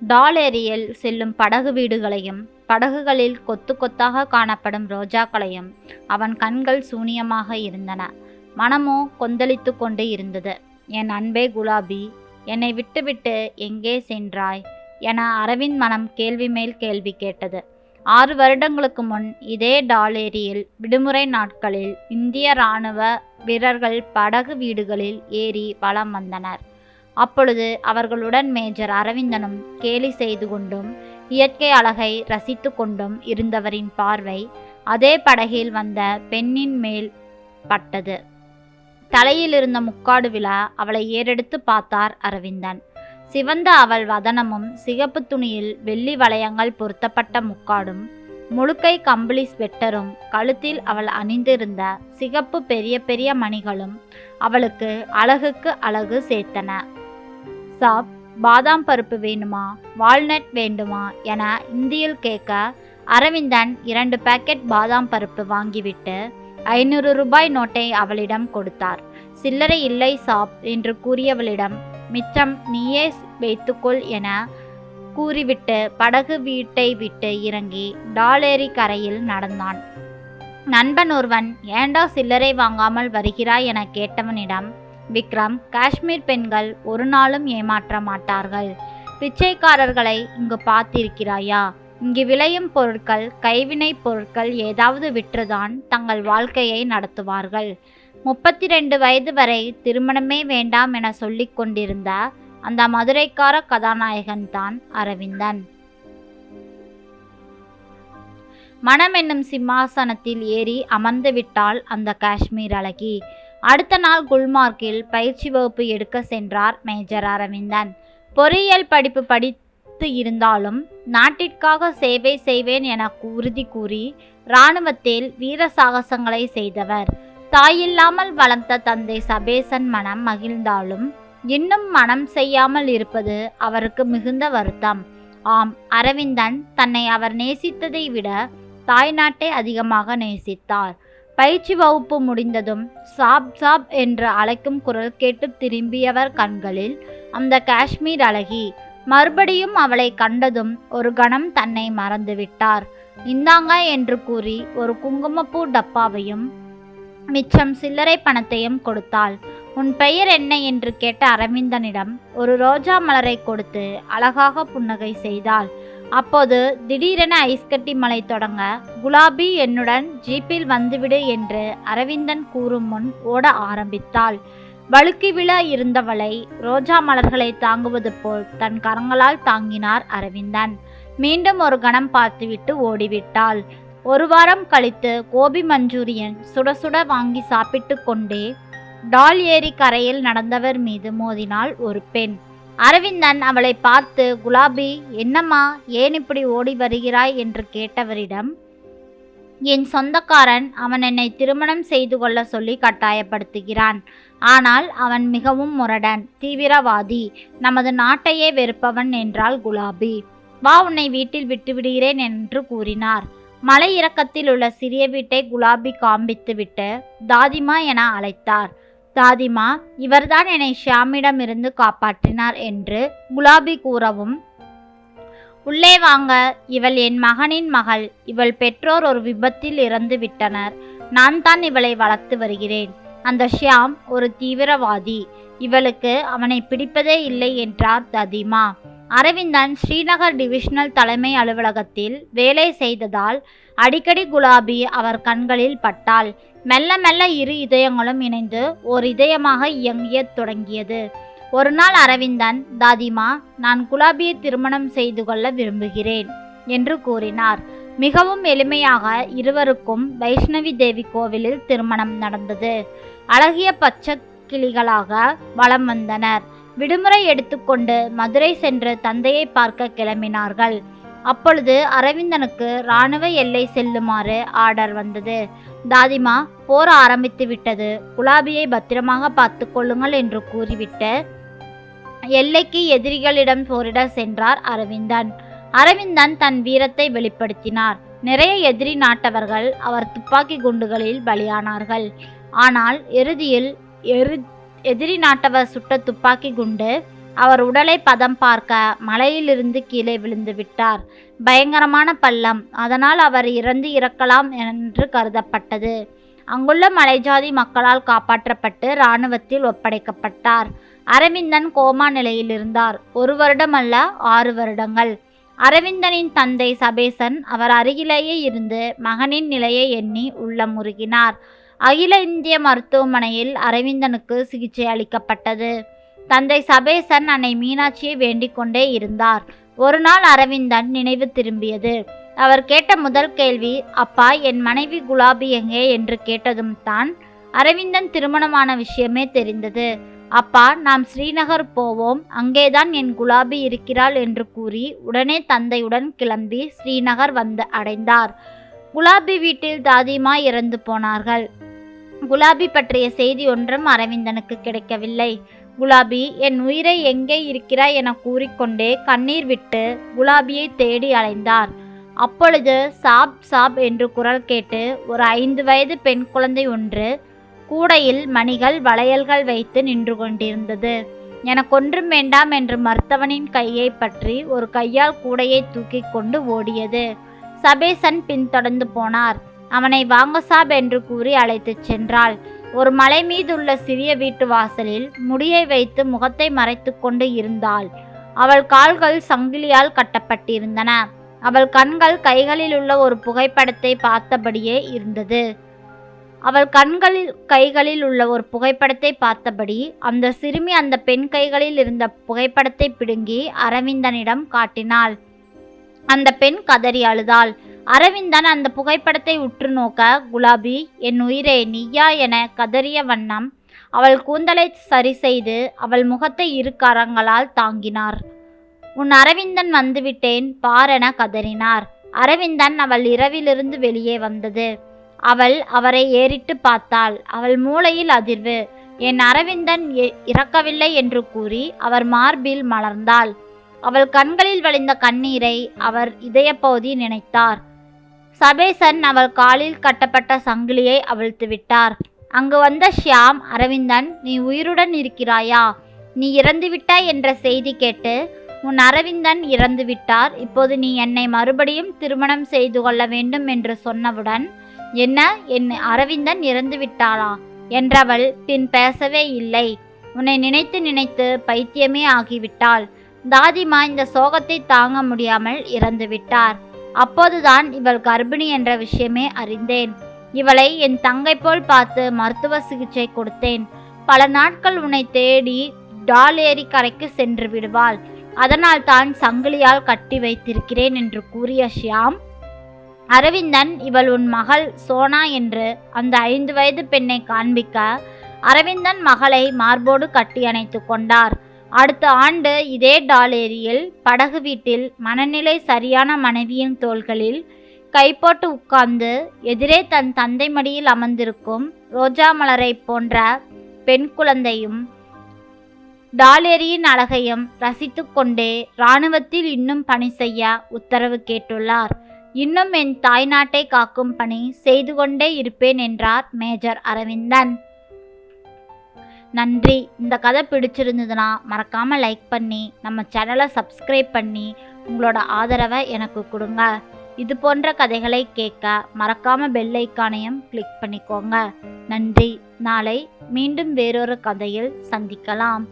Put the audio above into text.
டால் ஏரியில் செல்லும் படகு வீடுகளையும் படகுகளில் கொத்து கொத்தாக காணப்படும் ரோஜாக்களையும் அவன் கண்கள் சூனியமாக இருந்தன. மனமோ கொந்தளித்து கொண்டு இருந்தது. என் அன்பே குலாபி, என்னை விட்டுவிட்டு எங்கே சென்றாய் என அரவிந்த் மனம் கேள்வி மேல் கேள்வி கேட்டது. 6 வருடங்களுக்கு முன் இதே டால் ஏரியில் விடுமுறை நாட்களில் இந்திய இராணுவ வீரர்கள் படகு வீடுகளில் ஏறி வலம் வந்தனர். அப்பொழுது அவர்களுடன் மேஜர் அரவிந்தனும் கேலி செய்து கொண்டும் இயற்கை அழகை ரசித்து கொண்டும் இருந்தவரின் பார்வை அதே படகில் வந்த பெண்ணின் மேல் பட்டது. தலையில் இருந்த முக்காடு விழா அவளை ஏறெடுத்து பார்த்தார் அரவிந்தன். சிவந்த அவள் வதனமும் சிகப்பு துணியில் வெள்ளி வளையங்கள் பொருத்தப்பட்ட முக்காடும் முழுக்கை கம்பளி ஸ்வெட்டரும் கழுத்தில் அவள் அணிந்திருந்த சிகப்பு பெரிய பெரிய மணிகளும் அவளுக்கு அழகுக்கு அழகு சேர்த்தன. சாப், பாதாம் பருப்பு வேணுமா, வால்நட் வேண்டுமா என இந்தியில் கேட்க அரவிந்தன் 2 பாக்கெட் பாதாம் பருப்பு வாங்கிவிட்டு 500 ரூபாய் நோட்டை அவளிடம் கொடுத்தார். சில்லறை இல்லை சாப் என்று கூறியவளிடம் மிச்சம் நீயே வைத்துக்கொள் என கூறிவிட்டு படகு வீட்டை விட்டு இறங்கி டால் ஏரி கரையில் நடந்தான். நண்பன் ஒருவன் ஏண்டா சில்லறை வாங்காமல் வருகிறாய் என கேட்டவனிடம், விக்ரம், காஷ்மீர் பெண்கள் ஒரு நாளும் ஏமாற்ற மாட்டார்கள். பிச்சைக்காரர்களை இங்கு பார்த்திருக்கிறாயா? இங்கு விளையும் பொருட்கள் கைவினை பொருட்கள் ஏதாவது விற்றுதான் தங்கள் வாழ்க்கையை நடத்துவார்கள். 32 வயது வரை திருமணமே வேண்டாம் என சொல்லிக் கொண்டிருந்த அந்த மதுரைக்கார கதாநாயகன் தான் அரவிந்தன். மனம் என்னும் சிம்மாசனத்தில் ஏறி அமர்ந்து விட்டாள் அந்த காஷ்மீர் அழகி. அடுத்த நாள் குல்மார்க்கில் பயிற்சி வகுப்பு எடுக்க சென்றார் மேஜர் அரவிந்தன். பொறியியல் படிப்பு படித்து இருந்தாலும் நாட்டிற்காக சேவை செய்வேன் என உறுதி கூறி இராணுவத்தில் வீர சாகசங்களை செய்தவர். தாயில்லாமல் வளர்த்த தந்தை சபேசன் மனம் மகிழ்ந்தாலும் இன்னும் மனம் செய்யாமல் இருப்பது அவருக்கு மிகுந்த வருத்தம். ஆம், அரவிந்தன் தன்னை அவர் நேசித்ததை விட தாய்நாட்டை அதிகமாக நேசித்தார். பயிற்சி வகுப்பு முடிந்ததும் சாப் சாப் என்று அழைக்கும் குரல் கேட்டு திரும்பியவர் கண்களில் அந்த காஷ்மீர் அழகி. மறுபடியும் அவளை கண்டதும் ஒரு கணம் தன்னை மறந்துவிட்டார். இந்தாங்க என்று கூறி ஒரு குங்குமப்பூ டப்பாவையும் மிச்சம் சில்லறை பணத்தையும் கொடுத்தாள். உன் பெயர் என்ன என்று கேட்ட அரவிந்தனிடம் ஒரு ரோஜா மலரை கொடுத்து அழகாக புன்னகை செய்தாள். அப்போது திடீரென ஐஸ்கட்டி மழை தொடங்க, குலாபி, என்னுடன் ஜீப்பில் வந்துவிடு என்று அரவிந்தன் கூறும் முன் ஓட ஆரம்பித்தாள். வழுக்கி விழ இருந்தவளை ரோஜா மலர்களை தாங்குவது போல் தன் கரங்களால் தாங்கினார் அரவிந்தன். மீண்டும் ஒரு கணம் பார்த்துவிட்டு ஓடிவிட்டாள். 1 வாரம் கழித்து கோபி மஞ்சூரியன் சுட சுட வாங்கி சாப்பிட்டு கொண்டே டால் ஏரி கரையில் நடந்தவர் மீது மோதினாள் ஒரு பெண். அரவிந்தன் அவளை பார்த்து, குலாபி, என்னம்மா, ஏன் இப்படி ஓடி வருகிறாய் என்று கேட்டவரிடம், என் சொந்தக்காரன் அவன் என்னை திருமணம் செய்து கொள்ள சொல்லி கட்டாயப்படுத்துகிறான். ஆனால் அவன் மிகவும் முரடன், தீவிரவாதி, நமது நாட்டையே வெறுப்பவன் என்றாள் குலாபி. வா, உன்னை வீட்டில் விட்டுவிடுகிறேன் என்று கூறினார். மலை இறக்கத்தில் உள்ள சிறிய வீட்டை குலாபி காண்பித்துவிட்டு தாதிமா என அழைத்தார். தாதிமா, இவர்தான் என்னை ஷியாமிடம் இருந்து காப்பாற்றினார் என்று குலாபி கூறவும், உள்ளே வாங்க, இவள் என் மகனின் மகள். இவள் பெற்றோர் ஒரு விபத்தில் இறந்து விட்டனர். நான் தான் இவளை வளர்த்து வருகிறேன். அந்த ஷியாம் ஒரு தீவிரவாதி. இவளுக்கு அவனை பிடிப்பதே இல்லை என்றார் தாதிமா. அரவிந்தன் ஸ்ரீநகர் டிவிஷனல் தலைமை அலுவலகத்தில் வேலை செய்ததால் அடிக்கடி குலாபி அவர் கண்களில் பட்டாள். மெல்ல மெல்ல 2 இதயங்களும் இணைந்து ஓர் இதயமாக இயங்கிய தொடங்கியது. ஒரு நாள் அரவிந்தன், தாதிமா, நான் குலாபியை திருமணம் செய்து கொள்ள விரும்புகிறேன் என்று கூறினார். மிகவும் எளிமையாக இருவருக்கும் வைஷ்ணவி தேவி கோவிலில் திருமணம் நடந்தது. அழகிய பச்சை கிளிகளாக வலம் வந்தனர். விடுமுறை எடுத்துக்கொண்டு மதுரை சென்று தந்தையை பார்க்க கிளம்பினார்கள். அப்பொழுது அரவிந்தனுக்கு இராணுவ எல்லை செல்லுமாறு ஆர்டர் வந்தது. தாதிமா, போர் ஆரம்பித்து விட்டது, குலாபியை பத்திரமாக பார்த்து கொள்ளுங்கள் என்று கூறிவிட்டு எல்லைக்கு எதிரிகளிடம் போரிட சென்றார் அரவிந்தன். அரவிந்தன் தன் வீரத்தை வெளிப்படுத்தினார். நிறைய எதிரி நாட்டவர்கள் அவர் துப்பாக்கி குண்டுகளில் பலியானார்கள். ஆனால் இறுதியில் எதிரி நாட்டவர் சுட்ட துப்பாக்கி குண்டு அவர் உடலை பதம் பார்க்க மலையிலிருந்து கீழே விழுந்து விட்டார். பயங்கரமான பள்ளம், அதனால் அவர் இறக்கலாம் என்று கருதப்பட்டது. அங்குள்ள மலைஜாதி மக்களால் காப்பாற்றப்பட்டு இராணுவத்தில் ஒப்படைக்கப்பட்டார். அரவிந்தன் கோமா நிலையில் இருந்தார். 1 வருடம் அல்ல, 6 வருடங்கள். அரவிந்தனின் தந்தை சபேசன் அவர் அருகிலேயே இருந்து மகனின் நிலையை எண்ணி உள்ளம் உருகினார். அகில இந்திய மருத்துவமனையில் அரவிந்தனுக்கு சிகிச்சை அளிக்கப்பட்டது. தந்தை சபேசன் அன்னை மீனாட்சியை வேண்டிக் கொண்டே இருந்தார். ஒரு நாள் அரவிந்தன் நினைவு திரும்பியது. அவர் கேட்ட முதல் கேள்வி, அப்பா, என் மனைவி குலாபி எங்கே என்று கேட்டதும் தான் அரவிந்தன் திருமணமான விஷயமே தெரிந்தது. அப்பா, நாம் ஸ்ரீநகர் போவோம், அங்கேதான் என் குலாபி இருக்கிறாள் என்று கூறி உடனே தந்தையுடன் கிளம்பி ஸ்ரீநகர் வந்து அடைந்தார். குலாபி வீட்டில் தாதிமா இறந்து போனார்கள். குலாபி பற்றிய செய்தி ஒன்றும் அரவிந்தனுக்கு கிடைக்கவில்லை. குலாபி, என் உயிரை எங்கே இருக்கிறாய் என கூறிக்கொண்டே கண்ணீர் விட்டு குலாபியை தேடி அலைந்தார். அப்பொழுது சாப் சாப் என்று குரல் கேட்டு ஒரு 5 வயது பெண் குழந்தை ஒன்று கூடையில் மணிகள் வளையல்கள் வைத்து நின்று கொண்டிருந்தது. எனக்கொன்றும் வேண்டாம் என்று மருத்துவனின் கையை பற்றி ஒரு கையால் கூடையை தூக்கி கொண்டு ஓடியது. சபேசன் பின்தொடர்ந்து போனார். அவனை வாங்க சாப் என்று கூறி அழைத்துச் சென்றாள். ஒரு மலை மீதுள்ள சிறிய வீட்டு வாசலில் முடியை வைத்து முகத்தை மறைத்து கொண்டு இருந்தாள். அவள் கால்கள் சங்கிலியால் கட்டப்பட்டிருந்தன. அவள் கண்கள் கைகளில் உள்ள ஒரு புகைப்படத்தை பார்த்தபடியே இருந்தது. கைகளில் உள்ள ஒரு புகைப்படத்தை பார்த்தபடி அந்த சிறுமி அந்த பெண் கைகளில் இருந்த புகைப்படத்தை பிடுங்கி அரவிந்தனிடம் காட்டினாள். அந்த பெண் கதறி அழுதாள். அரவிந்தன் அந்த புகைப்படத்தை உற்று நோக்க, குலாபி, என் உயிரே, நீயா என கதறிய வண்ணம் அவள் கூந்தலை சரி செய்து அவள் முகத்தை 2 கரங்களால் தாங்கினார். உன் அரவிந்தன் வந்துவிட்டேன் பாரென கதறினார். அரவிந்தன் அவள் இரவிலிருந்து வெளியே வந்தது. அவள் அவரை ஏறிட்டு பார்த்தாள். அவள் மூளையில் அதிர்வு. என் அரவிந்தன் இறக்கவில்லை என்று கூறி அவர் மார்பில் மலர்ந்தாள். அவள் கண்களில் வழிந்த கண்ணீரை அவர் இதயப்பகுதி நினைத்தார். சபேசன் அவள் காலில் கட்டப்பட்ட சங்கிலியை அவிழ்த்து விட்டார். அங்கு வந்த ஷியாம், அரவிந்தன், நீ உயிருடன் இருக்கிறாயா? நீ இறந்துவிட்டாய் என்ற செய்தி கேட்டு, உன் அரவிந்தன் இறந்து விட்டார், இப்போது நீ என்னை மறுபடியும் திருமணம் செய்து கொள்ள வேண்டும் என்று சொன்னவுடன், என்ன, என் அரவிந்தன் இறந்து விட்டாளா என்றவள் பின் பேசவே இல்லை. உன்னை நினைத்து நினைத்து பைத்தியமே ஆகிவிட்டாள். தாதிமா இந்த சோகத்தை தாங்க முடியாமல் இறந்து விட்டார். அப்போதுதான் இவள் கர்ப்பிணி என்ற விஷயமே அறிந்தேன். இவளை என் தங்கை போல் பார்த்து மருத்துவ சிகிச்சை கொடுத்தேன். பல நாட்கள் உன்னை தேடி டால் ஏரி கரைக்கு சென்று விடுவாள். அதனால் தான் சங்கிலியால் கட்டி வைத்திருக்கிறேன் என்று கூறிய ஷியாம், அரவிந்தன், இவள் உன் மகள் சோனா என்று அந்த 5 வயது பெண்ணை காண்பிக்க அரவிந்தன் மகளை மார்போடு கட்டி அணைத்து கொண்டார். அடுத்த ஆண்டு இதே டால் ஏரியில் படகு வீட்டில் மனநிலை சரியான மனைவியின் தோள்களில் கை போட்டு உட்கார்ந்து எதிரே தன் தந்தை மடியில் அமர்ந்திருக்கும் ரோஜா மலரை போன்ற பெண் குழந்தையும் டாலேரியின் அழகையும் ரசித்து கொண்டே இராணுவத்தில் இன்னும் பணி செய்ய உத்தரவு கேட்டுள்ளார். இன்னும் என் தாய்நாட்டை காக்கும் பணி செய்து கொண்டே இருப்பேன் என்றார் மேஜர் அரவிந்தன். நன்றி. இந்த கதை பிடிச்சிருந்ததுன்னா மறக்காமல் லைக் பண்ணி நம்ம சேனலை சப்ஸ்கிரைப் பண்ணி உங்களோட ஆதரவை எனக்கு கொடுங்க. இது போன்ற கதைகளை கேட்க மறக்காமல் பெல் ஐக்கானையும் கிளிக் பண்ணிக்கோங்க. நன்றி. நாளை மீண்டும் வேறொரு கதையில் சந்திக்கலாம்.